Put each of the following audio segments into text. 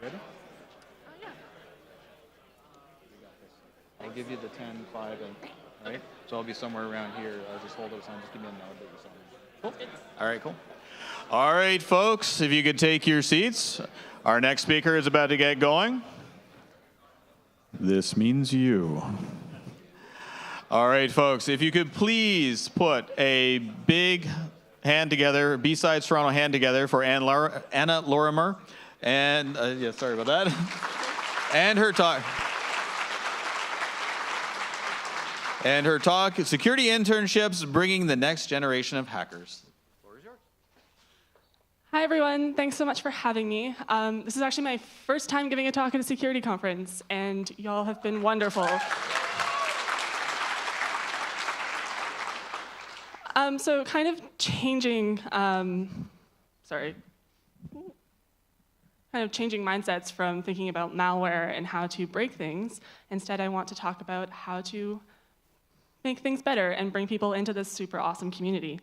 Ready? Yeah. I'll give you the 10, 5, and right? So I'll be somewhere around here. I'll just hold out sign. Just give me a nod that you saw me. Cool. All right, cool. All right, folks, if you could take your seats. Our next speaker is about to get going. This means you. All right, folks, if you could please put a big hand together, BSides Toronto hand together for Anna Lorimer. And, yeah, sorry about that. And her talk. And her talk, Security Internships, Bringing the Next Generation of Hackers. The floor is yours. Hi, everyone. Thanks so much for having me. This is actually my first time giving a talk at a security conference, and y'all have been wonderful. So kind of changing, kind of changing mindsets from thinking about malware and how to break things. Instead, I want to talk about how to make things better and bring people into this super awesome community.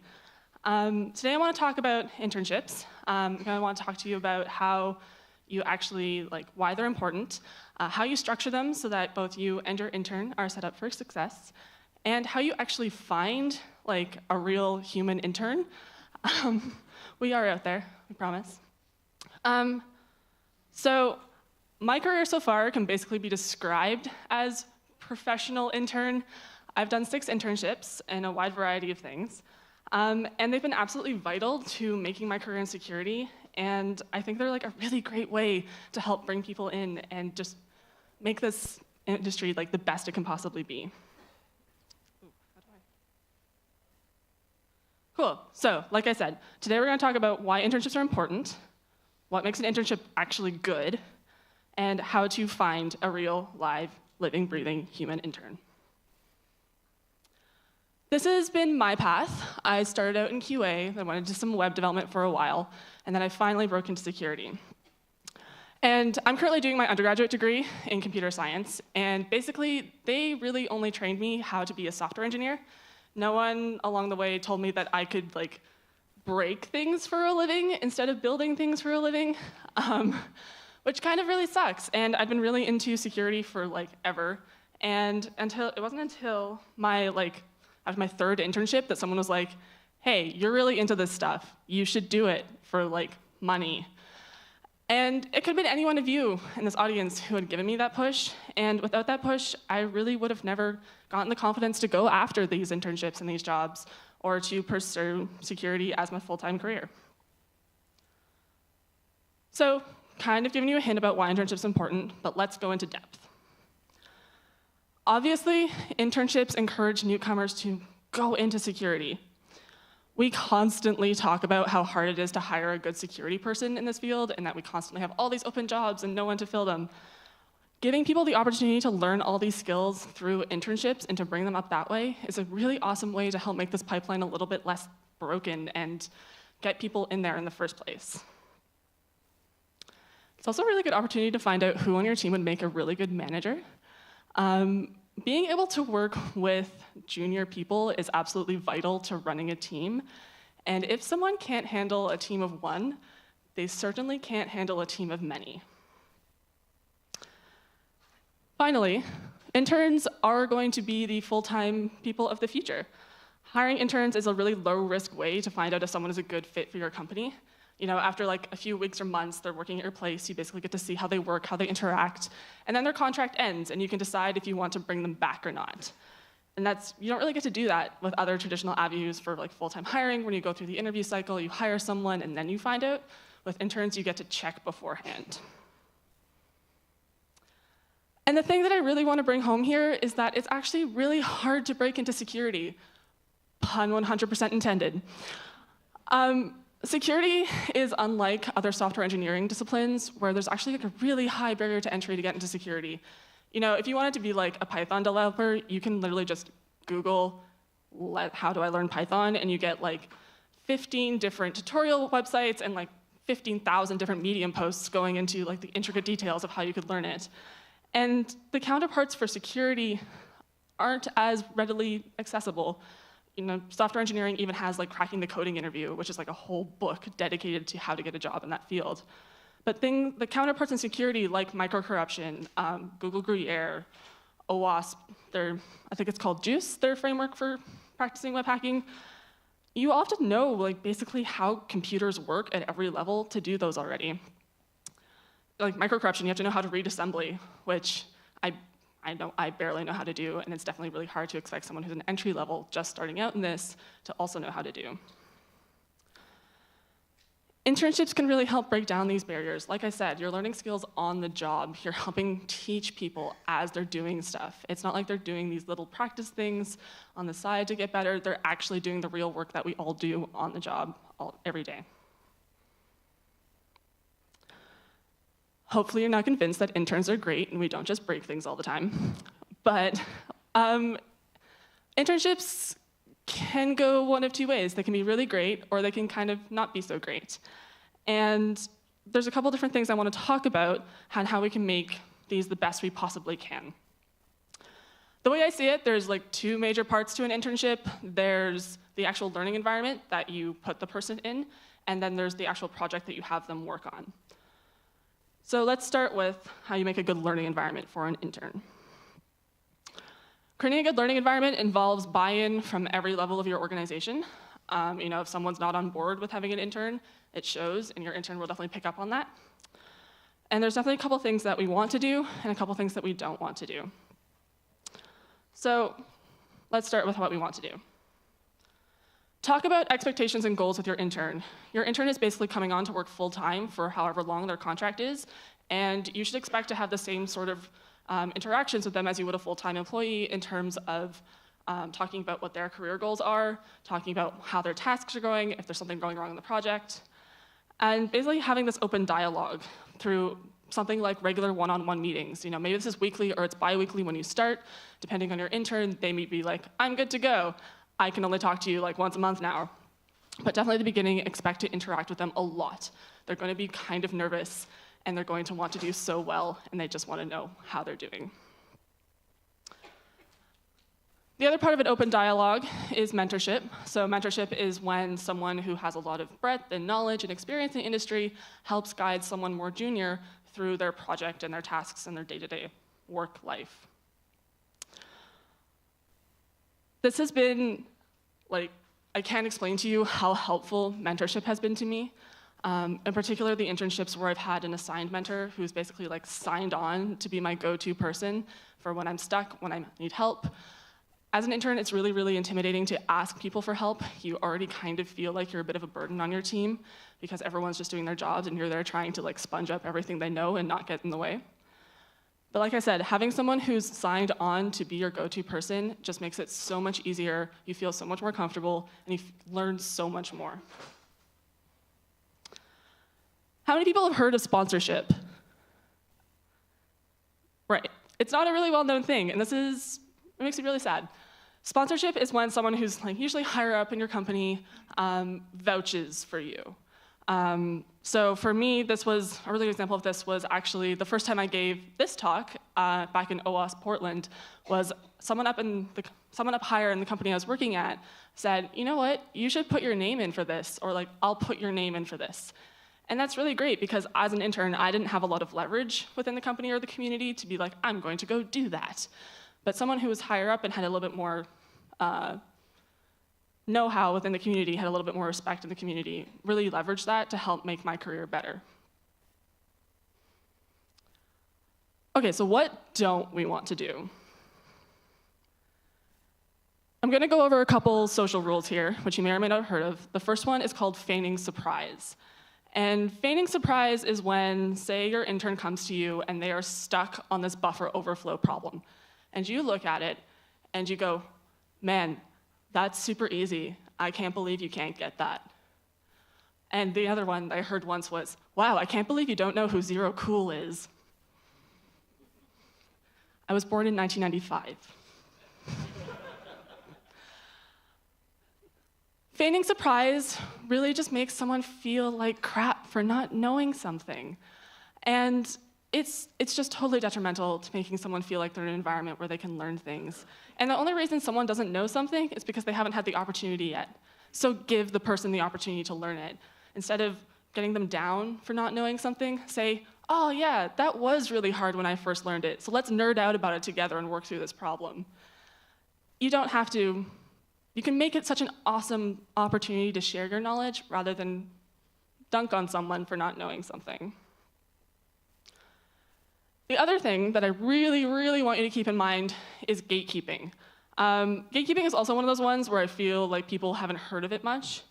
Today I want to talk about internships. I want to talk to you about how you actually, why they're important, how you structure them so that both you and your intern are set up for success, and how you actually find a real human intern. We are out there, we promise. So my career so far can basically be described as professional intern. I've done 6 internships in a wide variety of things, and they've been absolutely vital to making my career in security, and I think they're a really great way to help bring people in and just make this industry the best it can possibly be. Cool, so like I said, today we're going to talk about why internships are important, what makes an internship actually good, and how to find a real, live, living, breathing human intern. This has been my path. I started out in QA, then went into some web development for a while, and then I finally broke into security. And I'm currently doing my undergraduate degree in computer science, and basically, they really only trained me how to be a software engineer. No one along the way told me that I could break things for a living instead of building things for a living, which kind of really sucks. And I've been really into security for ever, and it wasn't until my after my 3rd internship that someone was like, hey, you're really into this stuff. You should do it for money. And it could have been any one of you in this audience who had given me that push. And without that push, I really would have never gotten the confidence to go after these internships and these jobs or to pursue security as my full-time career. So kind of giving you a hint about why internships are important, but let's go into depth. Obviously, internships encourage newcomers to go into security. We constantly talk about how hard it is to hire a good security person in this field and that we constantly have all these open jobs and no one to fill them. Giving people the opportunity to learn all these skills through internships and to bring them up that way is a really awesome way to help make this pipeline a little bit less broken and get people in there in the first place. It's also a really good opportunity to find out who on your team would make a really good manager. Being able to work with junior people is absolutely vital to running a team. And if someone can't handle a team of 1, they certainly can't handle a team of many. Finally, interns are going to be the full-time people of the future. Hiring interns is a really low-risk way to find out if someone is a good fit for your company. After a few weeks or months, they're working at your place, you basically get to see how they work, how they interact, and then their contract ends, and you can decide if you want to bring them back or not. And you don't really get to do that with other traditional avenues for full-time hiring. When you go through the interview cycle, you hire someone, and then you find out. With interns, you get to check beforehand. And the thing that I really want to bring home here is that it's actually really hard to break into security. Pun 100% intended. Security is unlike other software engineering disciplines where there's actually a really high barrier to entry to get into security. If you wanted to be a Python developer, you can literally just Google, how do I learn Python? And you get 15 different tutorial websites and 15,000 different Medium posts going into the intricate details of how you could learn it. And the counterparts for security aren't as readily accessible. Software engineering even has cracking the coding interview, which is a whole book dedicated to how to get a job in that field. But the counterparts in security, like micro-corruption, Google Gruyere, OWASP, I think it's called JUICE, their framework for practicing web hacking, you often know like basically how computers work at every level to do those already. Like micro-corruption, you have to know how to read assembly, which I barely know how to do, and it's definitely really hard to expect someone who's an entry level just starting out in this to also know how to do. Internships can really help break down these barriers. Like I said, you're learning skills on the job. You're helping teach people as they're doing stuff. It's not like they're doing these little practice things on the side to get better. They're actually doing the real work that we all do on the job every day. Hopefully you're now convinced that interns are great and we don't just break things all the time. But internships can go one of two ways. They can be really great, or they can kind of not be so great. And there's a couple different things I want to talk about and how we can make these the best we possibly can. The way I see it, there's like two major parts to an internship. There's the actual learning environment that you put the person in, and then there's the actual project that you have them work on. So let's start with how you make a good learning environment for an intern. Creating a good learning environment involves buy-in from every level of your organization. If someone's not on board with having an intern, it shows, and your intern will definitely pick up on that. And there's definitely a couple things that we want to do and a couple things that we don't want to do. So let's start with what we want to do. Talk about expectations and goals with your intern. Your intern is basically coming on to work full-time for however long their contract is, and you should expect to have the same sort of interactions with them as you would a full-time employee in terms of talking about what their career goals are, talking about how their tasks are going, if there's something going wrong in the project, and basically having this open dialogue through something like regular one-on-one meetings. Maybe this is weekly or it's bi-weekly when you start. Depending on your intern, they may be like, I'm good to go. I can only talk to you like once a month now. But definitely at the beginning, expect to interact with them a lot. They're going to be kind of nervous, and they're going to want to do so well, and they just want to know how they're doing. The other part of an open dialogue is mentorship. So mentorship is when someone who has a lot of breadth and knowledge and experience in the industry helps guide someone more junior through their project and their tasks and their day-to-day work life. This has been, I can't explain to you how helpful mentorship has been to me. In particular, the internships where I've had an assigned mentor who's basically signed on to be my go-to person for when I'm stuck, when I need help. As an intern, it's really, really intimidating to ask people for help. You already kind of feel like you're a bit of a burden on your team because everyone's just doing their jobs and you're there trying to sponge up everything they know and not get in the way. But like I said, having someone who's signed on to be your go-to person just makes it so much easier. You feel so much more comfortable, and you learn so much more. How many people have heard of sponsorship? Right. It's not a really well-known thing, and it makes me really sad. Sponsorship is when someone who's usually higher up in your company vouches for you. So for me, a really good example of this was actually the first time I gave this talk back in OWASP Portland. Was someone up higher in the company I was working at said, you know what, you should put your name in for this, or I'll put your name in for this. And that's really great because as an intern, I didn't have a lot of leverage within the company or the community to be I'm going to go do that. But someone who was higher up and had a little bit more know-how within the community, had a little bit more respect in the community, really leveraged that to help make my career better. Okay, so what don't we want to do? I'm going to go over a couple social rules here, which you may or may not have heard of. The first one is called feigning surprise. And feigning surprise is when, say, your intern comes to you and they are stuck on this buffer overflow problem. And you look at it and you go, man, that's super easy. I can't believe you can't get that. And the other one I heard once was, wow, I can't believe you don't know who Zero Cool is. I was born in 1995. Feigning surprise really just makes someone feel like crap for not knowing something. And it's just totally detrimental to making someone feel like they're in an environment where they can learn things. And the only reason someone doesn't know something is because they haven't had the opportunity yet. So give the person the opportunity to learn it. Instead of getting them down for not knowing something. Say, oh yeah, that was really hard when I first learned it, so let's nerd out about it together and work through this problem. You don't have to, you can make it such an awesome opportunity to share your knowledge rather than dunk on someone for not knowing something. The other thing that I really, really want you to keep in mind is gatekeeping. Gatekeeping is also one of those ones where I feel like people haven't heard of it much.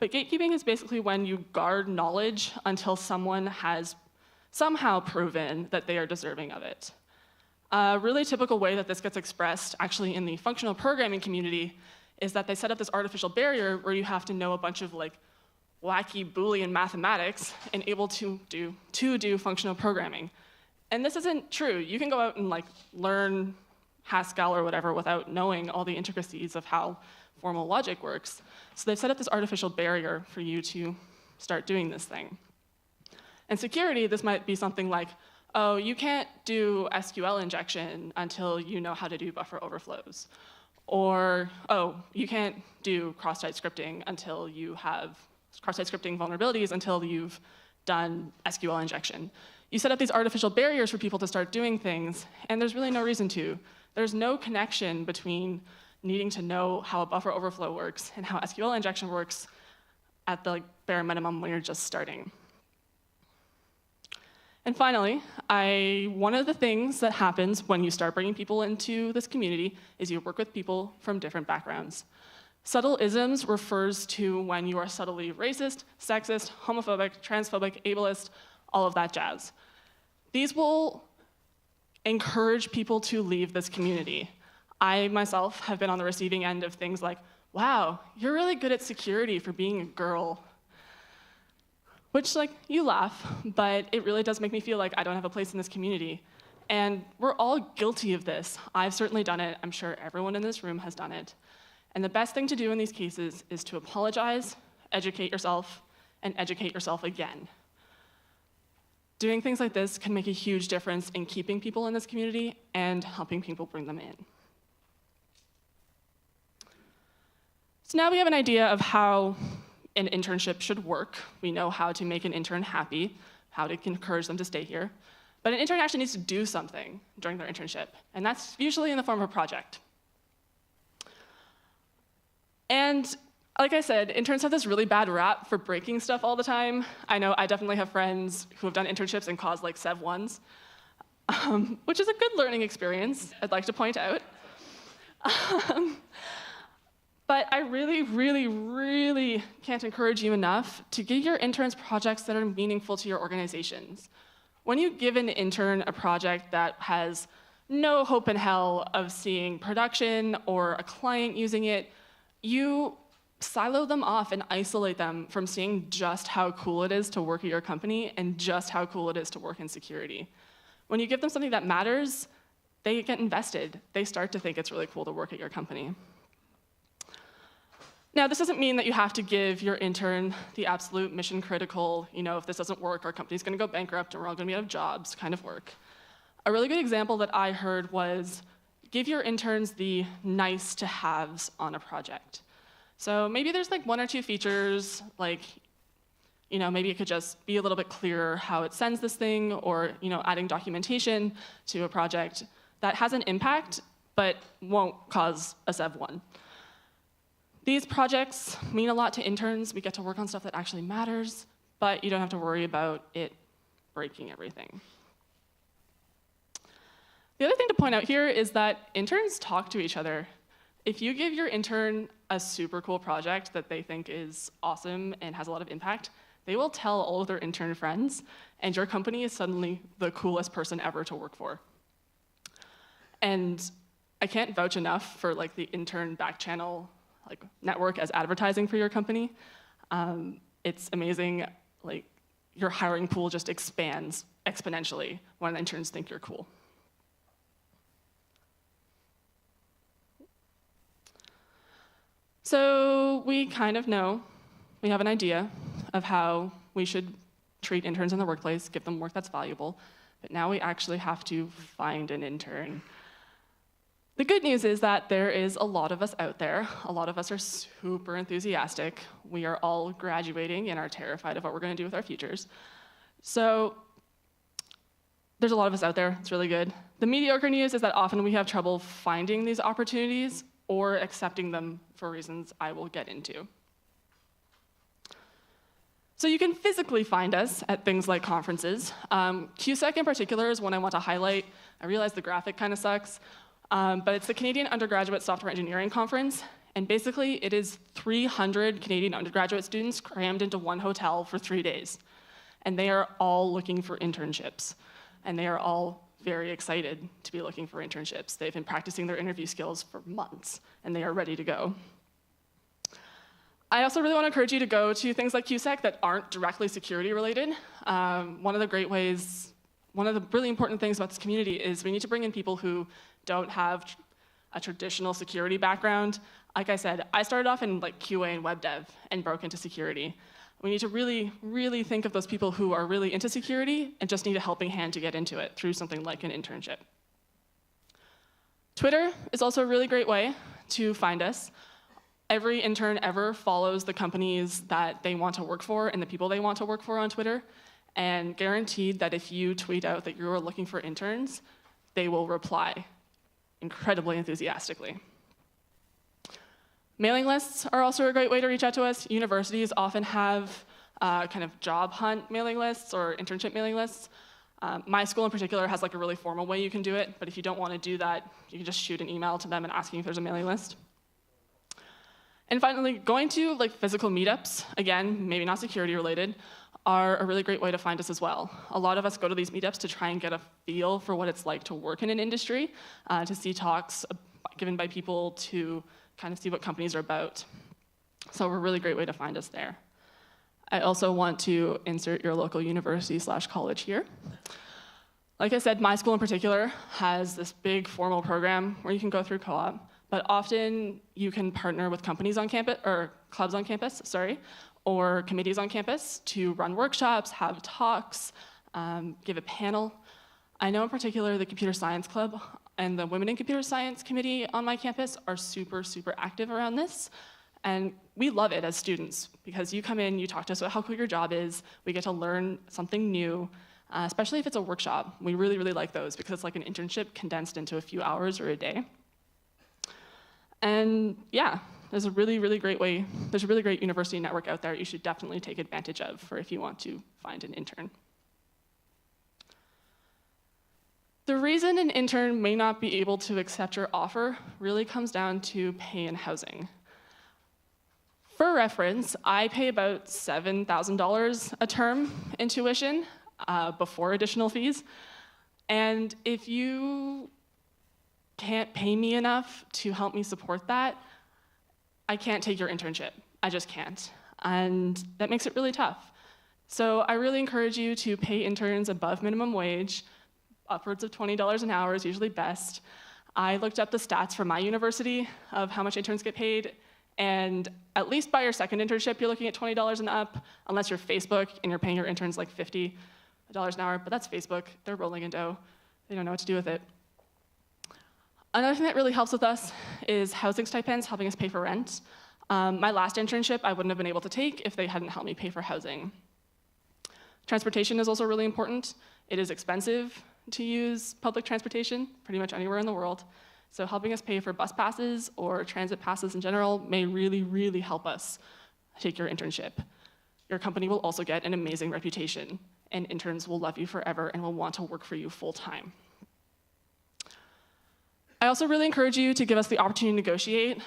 But gatekeeping is basically when you guard knowledge until someone has somehow proven that they are deserving of it. A really typical way that this gets expressed, actually in the functional programming community, is that they set up this artificial barrier where you have to know a bunch of like wacky Boolean mathematics and able to do functional programming. And this isn't true. You can go out and like learn Haskell or whatever without knowing all the intricacies of how formal logic works. So they've set up this artificial barrier for you to start doing this thing. And security, this might be something like, oh, you can't do SQL injection until you know how to do buffer overflows. Or, oh, you can't do cross-site scripting until you have cross-site scripting vulnerabilities until you've done SQL injection. You set up these artificial barriers for people to start doing things, and there's really no reason to. There's no connection between needing to know how a buffer overflow works and how SQL injection works at the bare minimum when you're just starting. And finally, one of the things that happens when you start bringing people into this community is you work with people from different backgrounds. Subtle isms refers to when you are subtly racist, sexist, homophobic, transphobic, ableist, all of that jazz. These will encourage people to leave this community. I myself have been on the receiving end of things like, wow, you're really good at security for being a girl. Which, like, you laugh, but it really does make me feel like I don't have a place in this community. And we're all guilty of this. I've certainly done it. I'm sure everyone in this room has done it. And the best thing to do in these cases is to apologize, educate yourself, and educate yourself again. Doing things like this can make a huge difference in keeping people in this community and helping people bring them in. So now we have an idea of how an internship should work. We know how to make an intern happy, how to encourage them to stay here. But an intern actually needs to do something during their internship, and that's usually in the form of a project. And like I said, interns have this really bad rap for breaking stuff all the time. I know I definitely have friends who have done internships and caused like Sev 1s, which is a good learning experience, I'd like to point out. But I really, really, really can't encourage you enough to give your interns projects that are meaningful to your organizations. When you give an intern a project that has no hope in hell of seeing production or a client using it, you silo them off and isolate them from seeing just how cool it is to work at your company and just how cool it is to work in security. When you give them something that matters, they get invested. They start to think it's really cool to work at your company. Now, this doesn't mean that you have to give your intern the absolute mission critical, if this doesn't work, our company's gonna go bankrupt and we're all gonna be out of jobs kind of work. A really good example that I heard was give your interns the nice to haves on a project. So maybe there's like one or two features, like, maybe it could just be a little bit clearer how it sends this thing, or, adding documentation to a project that has an impact, but won't cause a Sev 1. These projects mean a lot to interns. We get to work on stuff that actually matters, but you don't have to worry about it breaking everything. The other thing to point out here is that interns talk to each other. If you give your intern a super cool project that they think is awesome and has a lot of impact, they will tell all of their intern friends, and your company is suddenly the coolest person ever to work for. And I can't vouch enough for like the intern back channel network as advertising for your company. It's amazing, like your hiring pool just expands exponentially when interns think you're cool. So we kind of know, we have an idea of how we should treat interns in the workplace, give them work that's valuable, but now we actually have to find an intern. The good news is that there is a lot of us out there. A lot of us are super enthusiastic. We are all graduating and are terrified of what we're going to do with our futures. So there's a lot of us out there. It's really good. The mediocre news is that often we have trouble finding these opportunities or accepting them for reasons I will get into. So you can physically find us at things like conferences. CUSEC in particular is one I want to highlight. I realize the graphic kind of sucks, but it's the Canadian Undergraduate Software Engineering Conference, and basically it is 300 Canadian undergraduate students crammed into one hotel for 3 days. And they are all looking for internships, and they are all very excited to be looking for internships. They've been practicing their interview skills for months, and they are ready to go. I also really want to encourage you to go to things like CUSEC that aren't directly security related. One of the really important things about this community is we need to bring in people who don't have a traditional security background. Like I said, I started off in QA and web dev and broke into security. We need to really, really think of those people who are really into security and just need a helping hand to get into it through something like an internship. Twitter is also a really great way to find us. Every intern ever follows the companies that they want to work for and the people they want to work for on Twitter, and guaranteed that if you tweet out that you're looking for interns, they will reply incredibly enthusiastically. Mailing lists are also a great way to reach out to us. Universities often have kind of job hunt mailing lists or internship mailing lists. My school in particular has a really formal way you can do it, but if you don't want to do that, you can just shoot an email to them and asking if there's a mailing list. And finally, going to physical meetups, again, maybe not security related, are a really great way to find us as well. A lot of us go to these meetups to try and get a feel for what it's like to work in an industry, to see talks given by people to kind of see what companies are about. So we're a really great way to find us there. I also want to insert your local university/college here. Like I said, my school in particular has this big formal program where you can go through co-op. But often you can partner with companies on campus, or clubs on campus, or committees on campus to run workshops, have talks, give a panel. I know in particular the Computer Science Club and the Women in Computer Science Committee on my campus are super, super active around this. And we love it as students because you come in, you talk to us about how cool your job is, we get to learn something new, especially if it's a workshop. We really, really like those because it's like an internship condensed into a few hours or a day. And yeah, there's a really, really great way, there's a really great university network out there you should definitely take advantage of for if you want to find an intern. The reason an intern may not be able to accept your offer really comes down to pay and housing. For reference, I pay about $7,000 a term in tuition before additional fees. And if you can't pay me enough to help me support that, I can't take your internship. I just can't. And that makes it really tough. So I really encourage you to pay interns above minimum wage. Upwards of $20 an hour is usually best. I looked up the stats from my university of how much interns get paid, and at least by your second internship, you're looking at $20 and up, unless you're Facebook and you're paying your interns $50 an hour, but that's Facebook. They're rolling in dough. They don't know what to do with it. Another thing that really helps with us is housing stipends helping us pay for rent. My last internship I wouldn't have been able to take if they hadn't helped me pay for housing. Transportation is also really important. It is expensive to use public transportation pretty much anywhere in the world. So helping us pay for bus passes or transit passes in general may really, really help us take your internship. Your company will also get an amazing reputation, and interns will love you forever and will want to work for you full time. I also really encourage you to give us the opportunity to negotiate.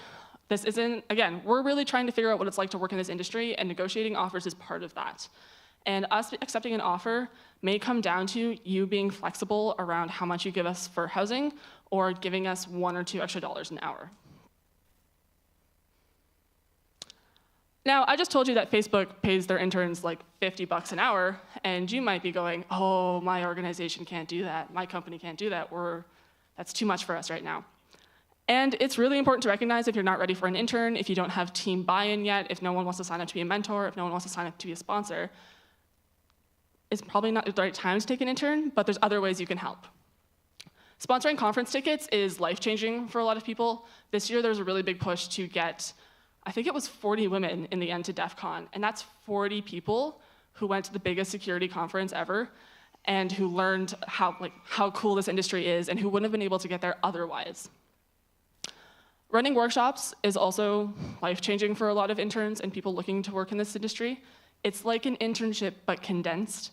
This isn't, again, we're really trying to figure out what it's like to work in this industry, and negotiating offers is part of that. And us accepting an offer may come down to you being flexible around how much you give us for housing or giving us $1 or $2 extra an hour. Now, I just told you that Facebook pays their interns $50 an hour, and you might be going, oh, my organization can't do that, my company can't do that, that's too much for us right now. And it's really important to recognize if you're not ready for an intern, if you don't have team buy-in yet, if no one wants to sign up to be a mentor, if no one wants to sign up to be a sponsor, it's probably not the right time to take an intern, but there's other ways you can help. Sponsoring conference tickets is life-changing for a lot of people. This year, there was a really big push to get, I think it was 40 women in the end to DEF CON, and that's 40 people who went to the biggest security conference ever and who learned how cool this industry is and who wouldn't have been able to get there otherwise. Running workshops is also life-changing for a lot of interns and people looking to work in this industry. It's like an internship, but condensed.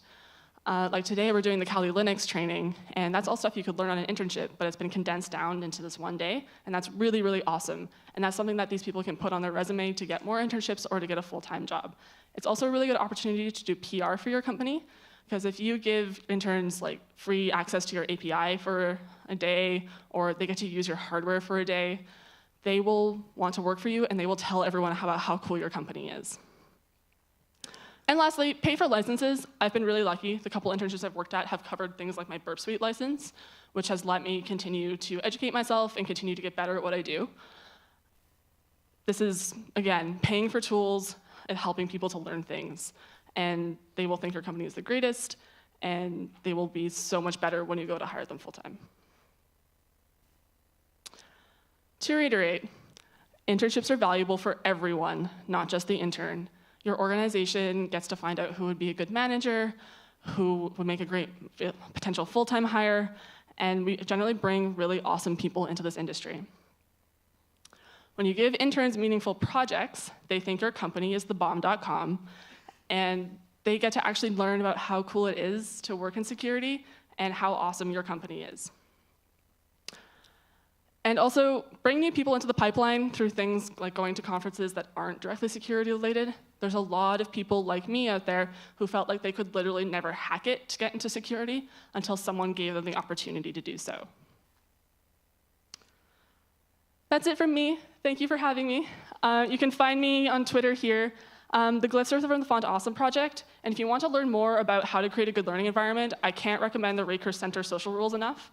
Like today, we're doing the Kali Linux training, and that's all stuff you could learn on an internship, but it's been condensed down into this one day, and that's really, really awesome. And that's something that these people can put on their resume to get more internships or to get a full-time job. It's also a really good opportunity to do PR for your company, because if you give interns free access to your API for a day, or they get to use your hardware for a day, they will want to work for you, and they will tell everyone about how cool your company is. And lastly, pay for licenses. I've been really lucky. The couple internships I've worked at have covered things like my Burp Suite license, which has let me continue to educate myself and continue to get better at what I do. This is, again, paying for tools and helping people to learn things. And they will think your company is the greatest, and they will be so much better when you go to hire them full-time. To reiterate, internships are valuable for everyone, not just the intern. Your organization gets to find out who would be a good manager, who would make a great potential full-time hire, and we generally bring really awesome people into this industry. When you give interns meaningful projects, they think your company is thebomb.com, and they get to actually learn about how cool it is to work in security and how awesome your company is. And also, bring new people into the pipeline through things like going to conferences that aren't directly security related. There's a lot of people like me out there who felt like they could literally never hack it to get into security until someone gave them the opportunity to do so. That's it from me. Thank you for having me. You can find me on Twitter here. The glyphs are from the Font Awesome project, and if you want to learn more about how to create a good learning environment, I can't recommend the Rakers Center social rules enough.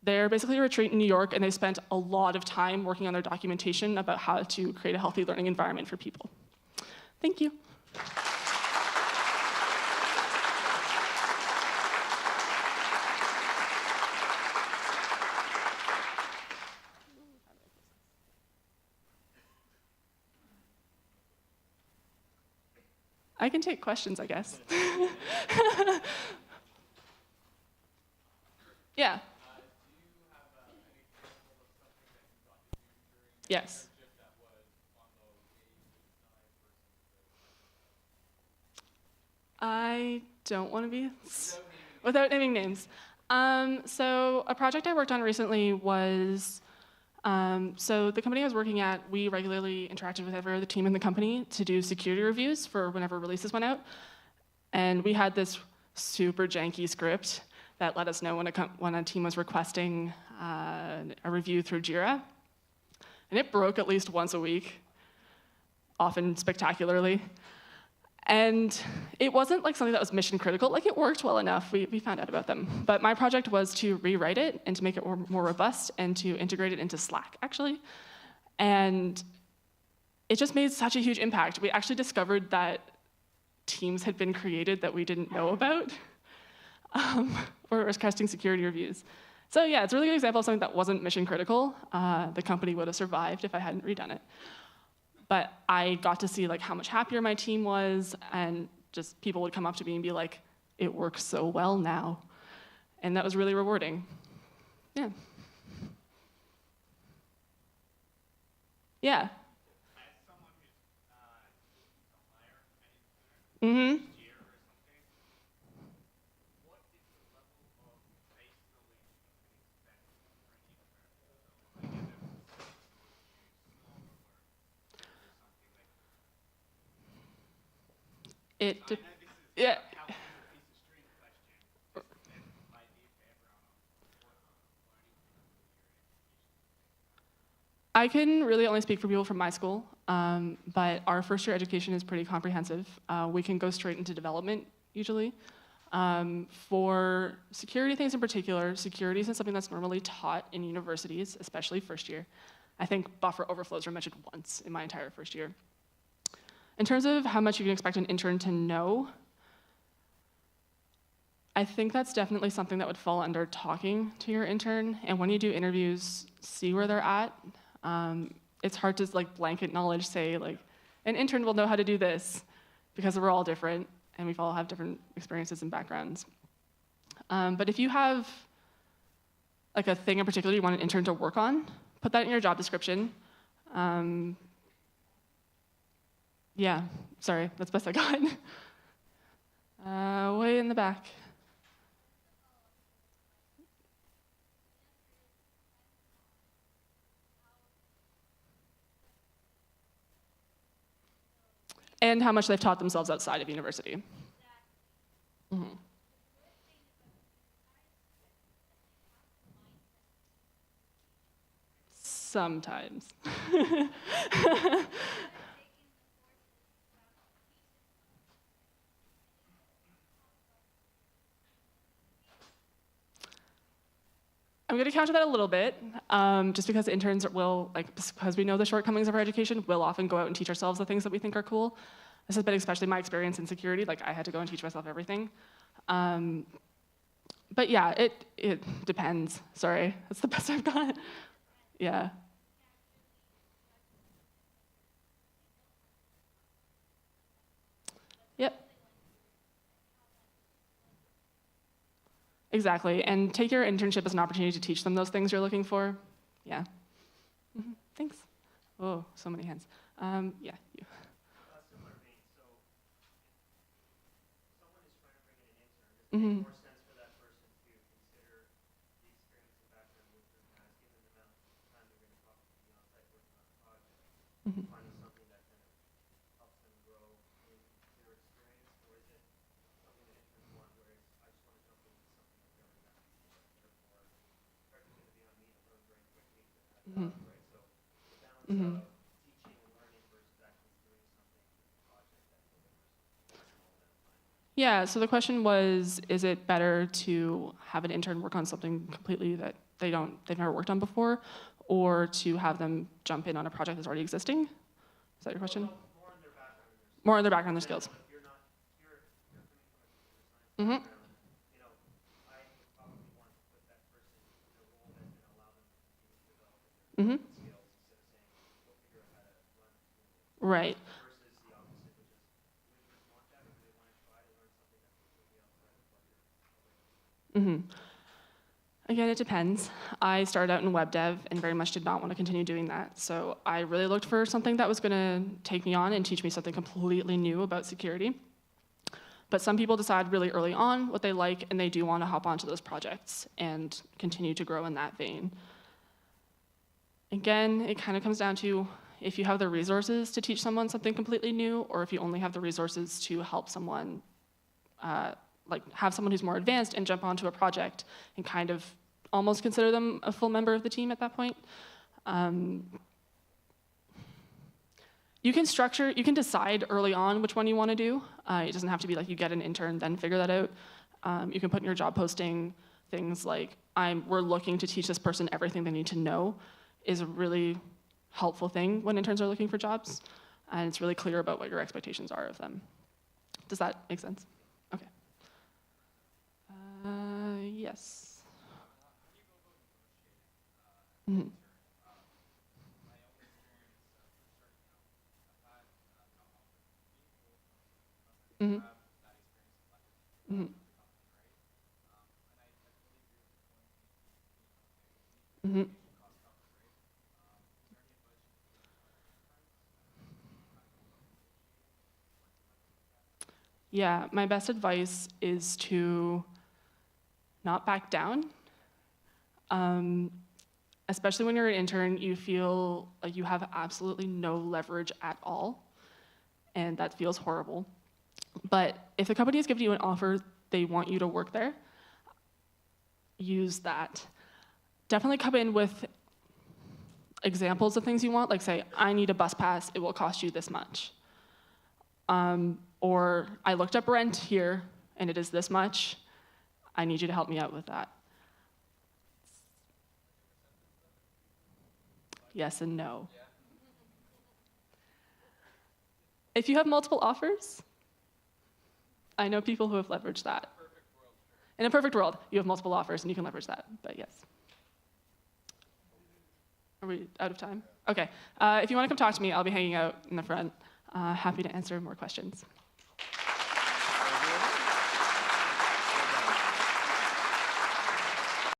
They're basically a retreat in New York, and they spent a lot of time working on their documentation about how to create a healthy learning environment for people. Thank you. I can take questions, I guess. Yeah. Yes. I don't want to be without naming names. So a project I worked on recently was, so the company I was working at, we regularly interacted with every other team in the company to do security reviews for whenever releases went out. And we had this super janky script that let us know when a team was requesting a review through Jira. And it broke at least once a week, often spectacularly. And it wasn't like something that was mission critical. Like, it worked well enough. We found out about them. But my project was to rewrite it and to make it more robust and to integrate it into Slack, actually. And it just made such a huge impact. We actually discovered that teams had been created that we didn't know about for requesting security reviews. So yeah, it's a really good example of something that wasn't mission critical. The company would have survived if I hadn't redone it. But I got to see how much happier my team was, and just people would come up to me and be like, it works so well now. And that was really rewarding. Yeah. Yeah. As someone who's looking to hire an intern, year or something, what is the level of base knowledge you can expect for an intern? So, is it small work? Something like It I know this is yeah. a piece of string question. This might be for everyone on what learning from your education. I can really only speak for people from my school, but our first year education is pretty comprehensive. We can go straight into development, usually. For security things in particular, security isn't something that's normally taught in universities, especially first year. I think buffer overflows were mentioned once in my entire first year. In terms of how much you can expect an intern to know, I think that's definitely something that would fall under talking to your intern. And when you do interviews, see where they're at. It's hard to like blanket knowledge say like, an intern will know how to do this because we're all different and we all have different experiences and backgrounds. But if you have like a thing in particular you want an intern to work on, put that in your job description. Yeah, sorry, that's best I got. Way in the back. And how much they've taught themselves outside of university. Mhm. Sometimes. I'm going to counter that a little bit, just because interns will, because we know the shortcomings of our education, we'll often go out and teach ourselves the things that we think are cool. This has been especially my experience in security. Like, I had to go and teach myself everything. But yeah, it depends. Sorry, that's the best I've got. Yeah. Yep. Exactly, and take your internship as an opportunity to teach them those things you're looking for. Yeah. Thanks. Oh, so many hands. Yeah, you. Similar vein, so if someone is trying to bring in an intern, does it make more sense for that person to consider the experience and background the intern has, given the amount of time they're going to probably be on site working on a project, finding something that kind of helps them grow in their experience, or is it something that interns want, whereas I just want to jump into something I've never done before, therefore pressure's going to be on me to learn very quickly to add value, right? So the balance of teaching and learning versus actually doing something with a project that delivers something in a small amount of time. Yeah, so the question was, is it better to have an intern work on something completely that they've never worked on before, or to have them jump in on a project that's already existing? Is that your question? Well, more on their background and their skills. More on their background and their skills. If you're coming from a computer science background, you know, I would probably want to put that person in a role that's going to allow them to continue to develop their skills instead of saying, go figure out how to run a tool. Right. Versus the opposite, which is, do interns want that, or do they want to try to learn something that's completely outside of what you're already doing? Again, it depends. I started out in web dev and very much did not want to continue doing that. So I really looked for something that was going to take me on and teach me something completely new about security. But some people decide really early on what they like, and they do want to hop onto those projects and continue to grow in that vein. Again, it kind of comes down to if you have the resources to teach someone something completely new, or if you only have the resources to help someone have someone who's more advanced and jump onto a project and kind of almost consider them a full member of the team at that point. You can decide early on which one you want to do. It doesn't have to be like you get an intern, then figure that out. You can put in your job posting things like, we're looking to teach this person everything they need to know, is a really helpful thing when interns are looking for jobs. And it's really clear about what your expectations are of them. Does that make sense? Okay. Yes. Mm-hmm. Mm-hmm. Mm-hmm. Mm-hmm. Yeah, my best advice is to not back down. Especially when you're an intern, you feel like you have absolutely no leverage at all, and that feels horrible. But if the company has given you an offer, they want you to work there, use that. Definitely come in with examples of things you want, like say, I need a bus pass, it will cost you this much. Or I looked up rent here, and it is this much. I need you to help me out with that. Yes and no. If you have multiple offers, I know people who have leveraged that. In a perfect world, you have multiple offers and you can leverage that, but yes. Are we out of time? Okay, if you want to come talk to me, I'll be hanging out in the front. Happy to answer more questions.